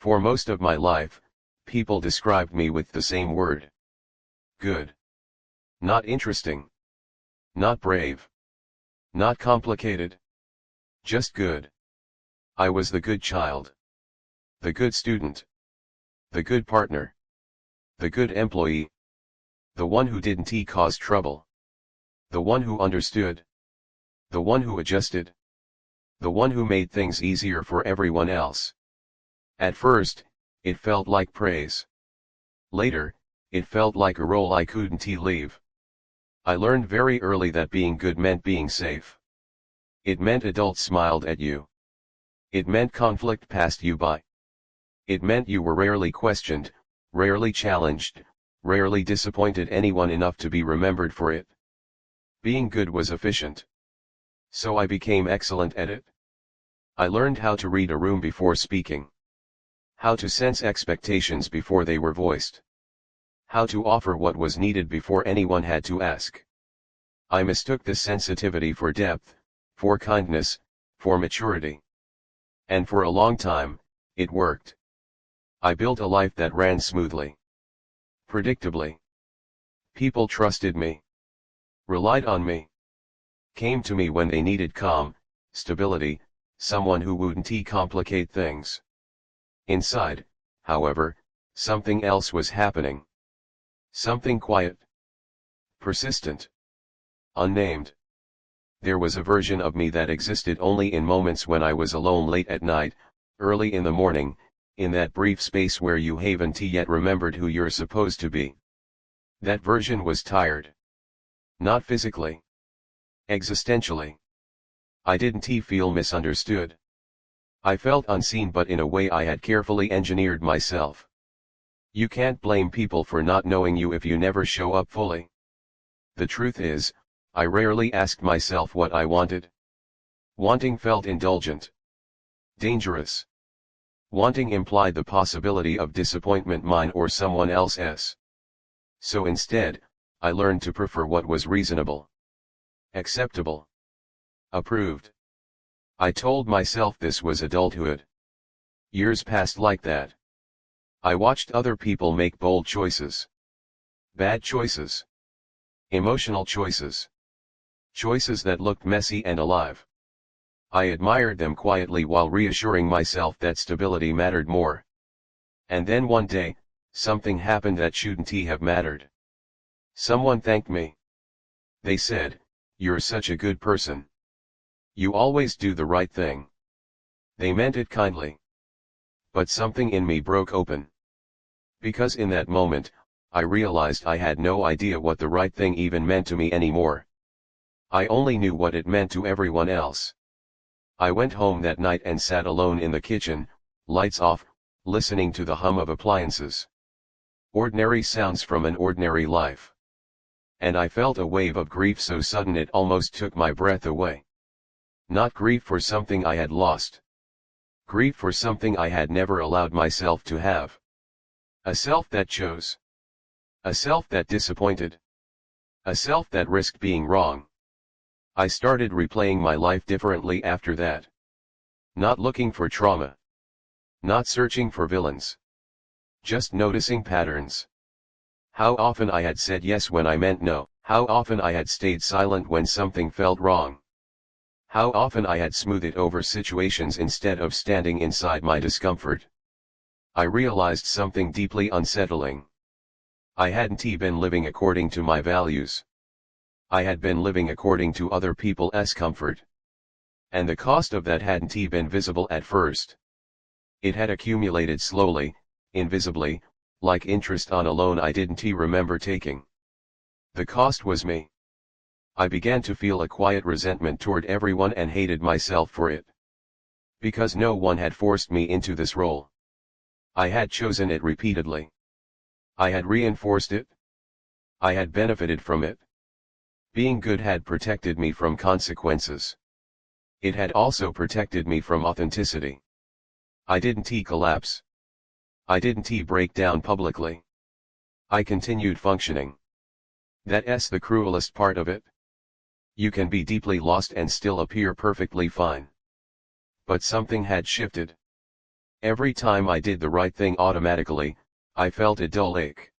For most of my life, people described me with the same word. Good. Not interesting. Not brave. Not complicated. Just good. I was the good child. The good student. The good partner. The good employee. The one who didn't cause trouble. The one who understood. The one who adjusted. The one who made things easier for everyone else. At first, it felt like praise. Later, it felt like a role I couldn't leave. I learned very early that being good meant being safe. It meant adults smiled at you. It meant conflict passed you by. It meant you were rarely questioned, rarely challenged, rarely disappointed anyone enough to be remembered for it. Being good was efficient. So I became excellent at it. I learned how to read a room before speaking. How to sense expectations before they were voiced. How to offer what was needed before anyone had to ask. I mistook this sensitivity for depth, for kindness, for maturity. And for a long time, it worked. I built a life that ran smoothly. Predictably. People trusted me. Relied on me. Came to me when they needed calm, stability, someone who wouldn't complicate things. Inside, however, something else was happening. Something quiet. Persistent. Unnamed. There was a version of me that existed only in moments when I was alone late at night, early in the morning, in that brief space where you haven't yet remembered who you're supposed to be. That version was tired. Not physically. Existentially. I didn't feel misunderstood. I felt unseen, but in a way I had carefully engineered myself. You can't blame people for not knowing you if you never show up fully. The truth is, I rarely asked myself what I wanted. Wanting felt indulgent. Dangerous. Wanting implied the possibility of disappointment, mine or someone else's. So instead, I learned to prefer what was reasonable. Acceptable. Approved. I told myself this was adulthood. Years passed like that. I watched other people make bold choices. Bad choices. Emotional choices. Choices that looked messy and alive. I admired them quietly while reassuring myself that stability mattered more. And then one day, something happened that shouldn't have mattered. Someone thanked me. They said, "You're such a good person. You always do the right thing." They meant it kindly. But something in me broke open. Because in that moment, I realized I had no idea what the right thing even meant to me anymore. I only knew what it meant to everyone else. I went home that night and sat alone in the kitchen, lights off, listening to the hum of appliances. Ordinary sounds from an ordinary life. And I felt a wave of grief so sudden it almost took my breath away. Not grief for something I had lost. Grief for something I had never allowed myself to have. A self that chose. A self that disappointed. A self that risked being wrong. I started replaying my life differently after that. Not looking for trauma. Not searching for villains. Just noticing patterns. How often I had said yes when I meant no. How often I had stayed silent when something felt wrong. How often I had smoothed over situations instead of standing inside my discomfort. I realized something deeply unsettling. I hadn't been living according to my values. I had been living according to other people's comfort. And the cost of that hadn't been visible at first. It had accumulated slowly, invisibly, like interest on a loan I didn't remember taking. The cost was me. I began to feel a quiet resentment toward everyone and hated myself for it. Because no one had forced me into this role. I had chosen it repeatedly. I had reinforced it. I had benefited from it. Being good had protected me from consequences. It had also protected me from authenticity. I didn't collapse. I didn't break down publicly. I continued functioning. That's the cruelest part of it. You can be deeply lost and still appear perfectly fine. But something had shifted. Every time I did the right thing automatically, I felt a dull ache.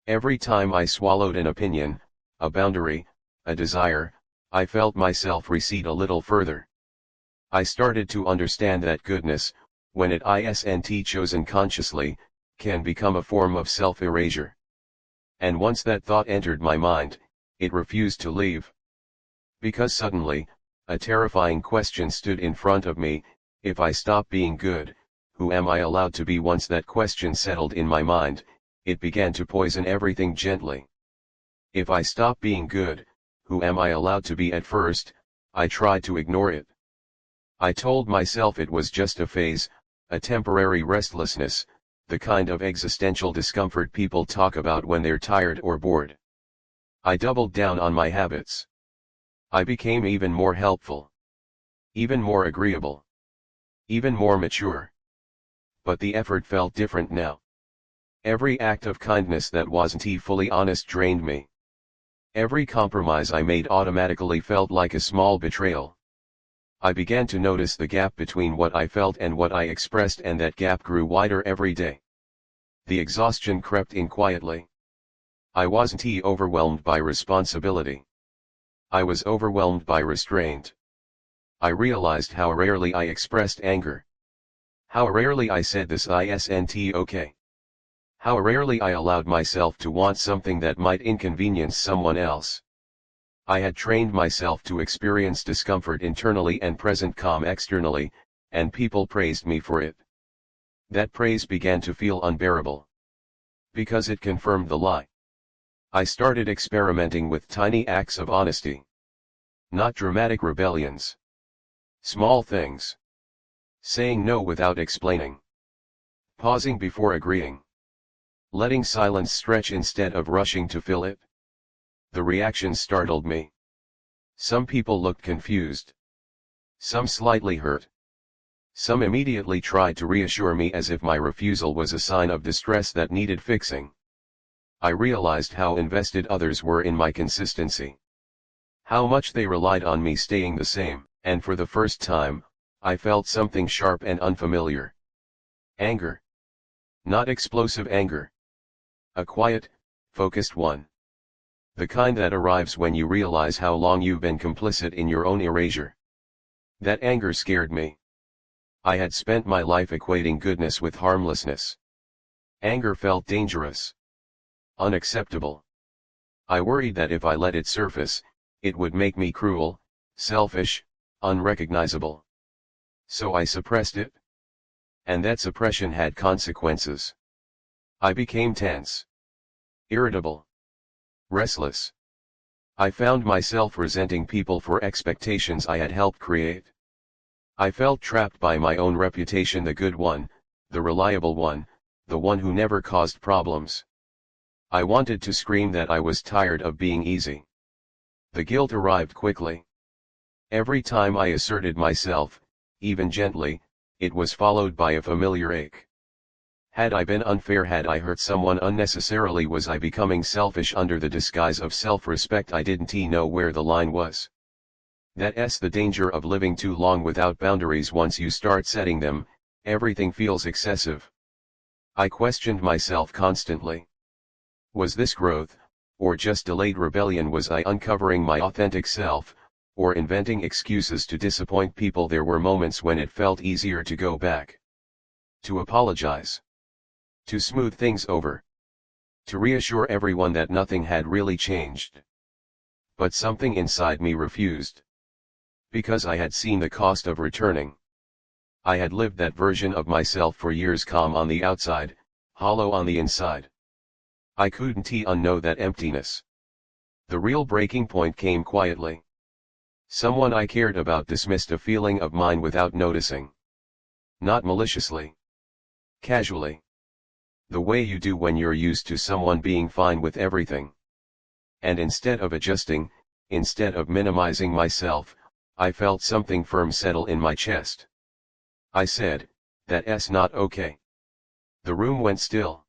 Every time I swallowed an opinion, a boundary, a desire, I felt myself recede a little further. I started to understand that goodness, when it isn't chosen consciously, can become a form of self-erasure. And once that thought entered my mind, it refused to leave. Because suddenly, a terrifying question stood in front of me: if I stop being good, who am I allowed to be? Once that question settled in my mind, it began to poison everything gently. If I stop being good, who am I allowed to be? At first, I tried to ignore it. I told myself it was just a phase, a temporary restlessness, the kind of existential discomfort people talk about when they're tired or bored. I doubled down on my habits. I became even more helpful, even more agreeable, even more mature. But the effort felt different now. Every act of kindness that wasn't fully honest drained me. Every compromise I made automatically felt like a small betrayal. I began to notice the gap between what I felt and what I expressed, and that gap grew wider every day. The exhaustion crept in quietly. I wasn't overwhelmed by responsibility. I was overwhelmed by restraint. I realized how rarely I expressed anger. How rarely I said this isn't okay. How rarely I allowed myself to want something that might inconvenience someone else. I had trained myself to experience discomfort internally and present calm externally, and people praised me for it. That praise began to feel unbearable. Because it confirmed the lie. I started experimenting with tiny acts of honesty. Not dramatic rebellions. Small things. Saying no without explaining. Pausing before agreeing. Letting silence stretch instead of rushing to fill it. The reaction startled me. Some people looked confused. Some slightly hurt. Some immediately tried to reassure me as if my refusal was a sign of distress that needed fixing. I realized how invested others were in my consistency. How much they relied on me staying the same, and for the first time, I felt something sharp and unfamiliar. Anger. Not explosive anger. A quiet, focused one. The kind that arrives when you realize how long you've been complicit in your own erasure. That anger scared me. I had spent my life equating goodness with harmlessness. Anger felt dangerous. Unacceptable. I worried that if I let it surface, it would make me cruel, selfish, unrecognizable. So I suppressed it. And that suppression had consequences. I became tense. Irritable. Restless. I found myself resenting people for expectations I had helped create. I felt trapped by my own reputation, the good one, the reliable one, the one who never caused problems. I wanted to scream that I was tired of being easy. The guilt arrived quickly. Every time I asserted myself, even gently, it was followed by a familiar ache. Had I been unfair? Had I hurt someone unnecessarily? Was I becoming selfish under the disguise of self-respect? I didn't know where the line was. That's the danger of living too long without boundaries. Once you start setting them, everything feels excessive. I questioned myself constantly. Was this growth, or just delayed rebellion? Was I uncovering my authentic self, or inventing excuses to disappoint people? There were moments when it felt easier to go back. To apologize. To smooth things over. To reassure everyone that nothing had really changed. But something inside me refused. Because I had seen the cost of returning. I had lived that version of myself for years, calm on the outside, hollow on the inside. I couldn't unknow that emptiness. The real breaking point came quietly. Someone I cared about dismissed a feeling of mine without noticing. Not maliciously. Casually. The way you do when you're used to someone being fine with everything. And instead of adjusting, instead of minimizing myself, I felt something firm settle in my chest. I said, "That's not okay." The room went still.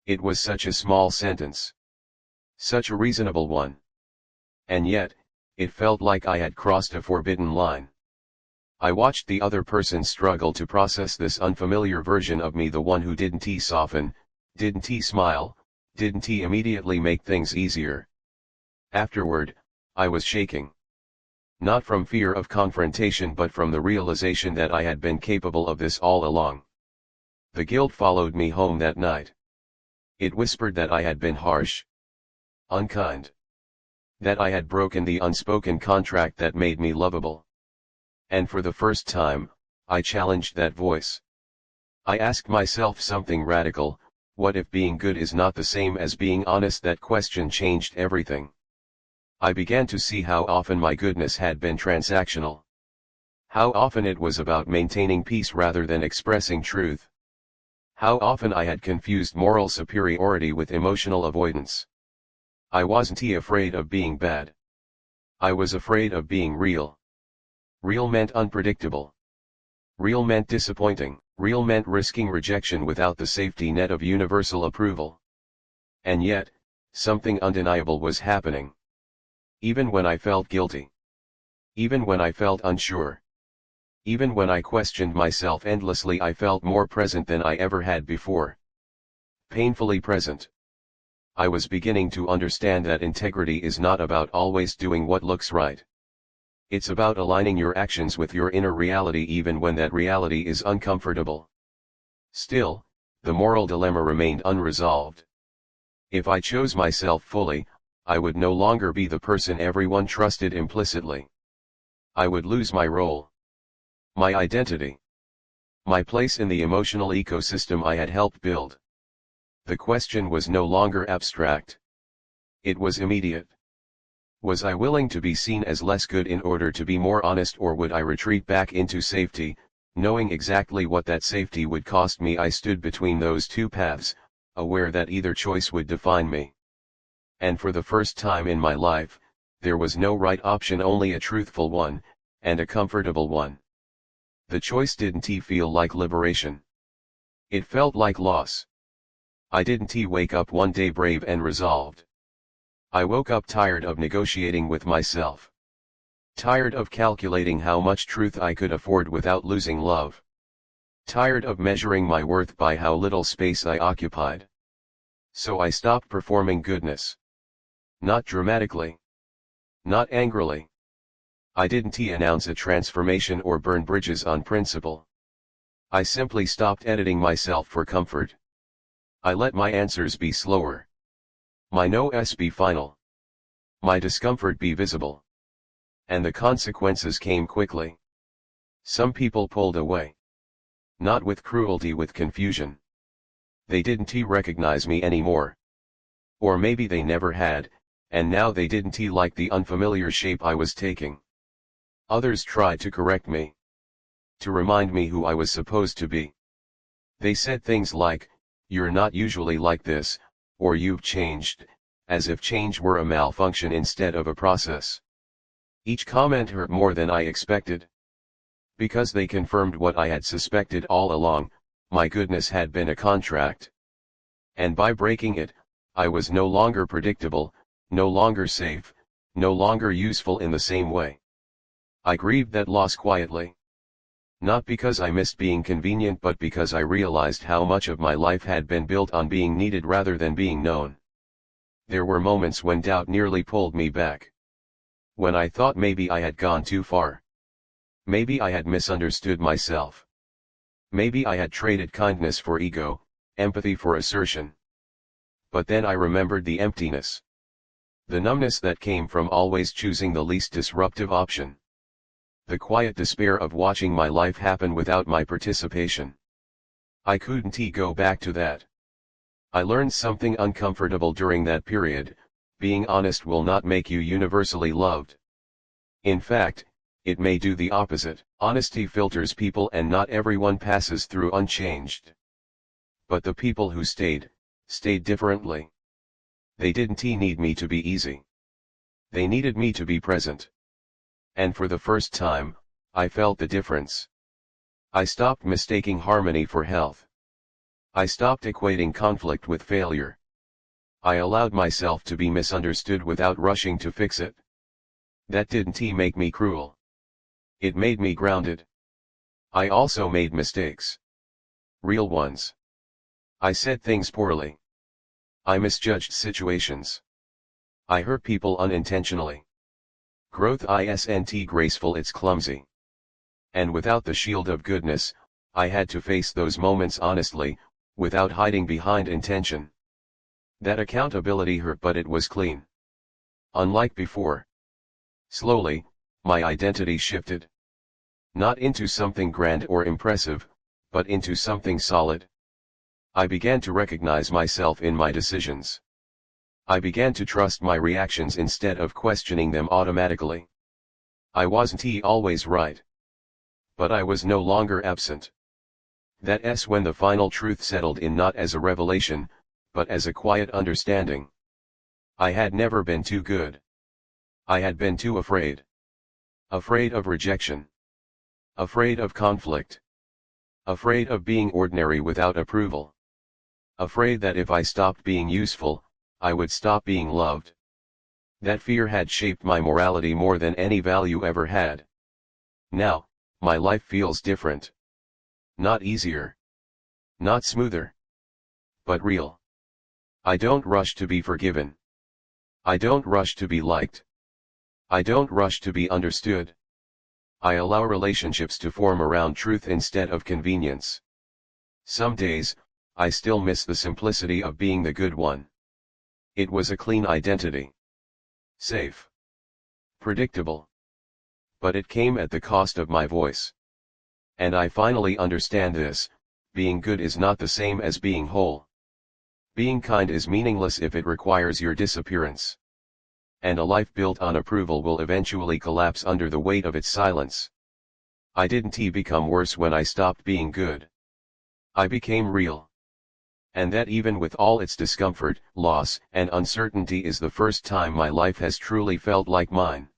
It was such a small sentence. Such a reasonable one. And yet, it felt like I had crossed a forbidden line. I watched the other person struggle to process this unfamiliar version of me, the one who didn't soften, didn't smile, didn't immediately make things easier. Afterward, I was shaking. Not from fear of confrontation but from the realization that I had been capable of this all along. The guilt followed me home that night. It whispered that I had been harsh, unkind, that I had broken the unspoken contract that made me lovable. And for the first time, I challenged that voice. I asked myself something radical: what if being good is not the same as being honest? That question changed everything. I began to see how often my goodness had been transactional. How often it was about maintaining peace rather than expressing truth. How often I had confused moral superiority with emotional avoidance. I wasn't afraid of being bad. I was afraid of being real. Real meant unpredictable. Real meant disappointing. Real meant risking rejection without the safety net of universal approval. And yet, something undeniable was happening. Even when I felt guilty. Even when I felt unsure. Even when I questioned myself endlessly, I felt more present than I ever had before. Painfully present. I was beginning to understand that integrity is not about always doing what looks right. It's about aligning your actions with your inner reality even when that reality is uncomfortable. Still, the moral dilemma remained unresolved. If I chose myself fully, I would no longer be the person everyone trusted implicitly. I would lose my role, my identity, my place in the emotional ecosystem I had helped build. The question was no longer abstract. It was immediate. Was I willing to be seen as less good in order to be more honest, or would I retreat back into safety, knowing exactly what that safety would cost me? I stood between those two paths, aware that either choice would define me. And for the first time in my life, there was no right option, only a truthful one, and a comfortable one. The choice didn't feel like liberation. It felt like loss. I didn't wake up one day brave and resolved. I woke up tired of negotiating with myself. Tired of calculating how much truth I could afford without losing love. Tired of measuring my worth by how little space I occupied. So I stopped performing goodness. Not dramatically. Not angrily. I didn't announce a transformation or burn bridges on principle. I simply stopped editing myself for comfort. I let my answers be slower. My no's be final. My discomfort be visible. And the consequences came quickly. Some people pulled away. Not with cruelty, with confusion. They didn't recognize me anymore. Or maybe they never had, and now they didn't like the unfamiliar shape I was taking. Others tried to correct me. To remind me who I was supposed to be. They said things like, "You're not usually like this," or "You've changed," as if change were a malfunction instead of a process. Each comment hurt more than I expected. Because they confirmed what I had suspected all along: my goodness had been a contract. And by breaking it, I was no longer predictable, no longer safe, no longer useful in the same way. I grieved that loss quietly. Not because I missed being convenient, but because I realized how much of my life had been built on being needed rather than being known. There were moments when doubt nearly pulled me back. When I thought maybe I had gone too far. Maybe I had misunderstood myself. Maybe I had traded kindness for ego, empathy for assertion. But then I remembered the emptiness. The numbness that came from always choosing the least disruptive option. The quiet despair of watching my life happen without my participation. I couldn't go back to that. I learned something uncomfortable during that period: being honest will not make you universally loved. In fact, it may do the opposite. Honesty filters people, and not everyone passes through unchanged. But the people who stayed differently. They didn't need me to be easy. They needed me to be present. And for the first time, I felt the difference. I stopped mistaking harmony for health. I stopped equating conflict with failure. I allowed myself to be misunderstood without rushing to fix it. That didn't make me cruel. It made me grounded. I also made mistakes. Real ones. I said things poorly. I misjudged situations. I hurt people unintentionally. Growth isn't graceful, it's clumsy. And without the shield of goodness, I had to face those moments honestly, without hiding behind intention. That accountability hurt, but it was clean. Unlike before. Slowly, my identity shifted. Not into something grand or impressive, but into something solid. I began to recognize myself in my decisions. I began to trust my reactions instead of questioning them automatically. I wasn't always right. But I was no longer absent. That's when the final truth settled in, not as a revelation, but as a quiet understanding. I had never been too good. I had been too afraid. Afraid of rejection. Afraid of conflict. Afraid of being ordinary without approval. Afraid that if I stopped being useful, I would stop being loved. That fear had shaped my morality more than any value ever had. Now, my life feels different. Not easier. Not smoother. But real. I don't rush to be forgiven. I don't rush to be liked. I don't rush to be understood. I allow relationships to form around truth instead of convenience. Some days, I still miss the simplicity of being the good one. It was a clean identity. Safe. Predictable. But it came at the cost of my voice. And I finally understand this: being good is not the same as being whole. Being kind is meaningless if it requires your disappearance. And a life built on approval will eventually collapse under the weight of its silence. I didn't become worse when I stopped being good. I became real. And that, even with all its discomfort, loss, and uncertainty, is the first time my life has truly felt like mine.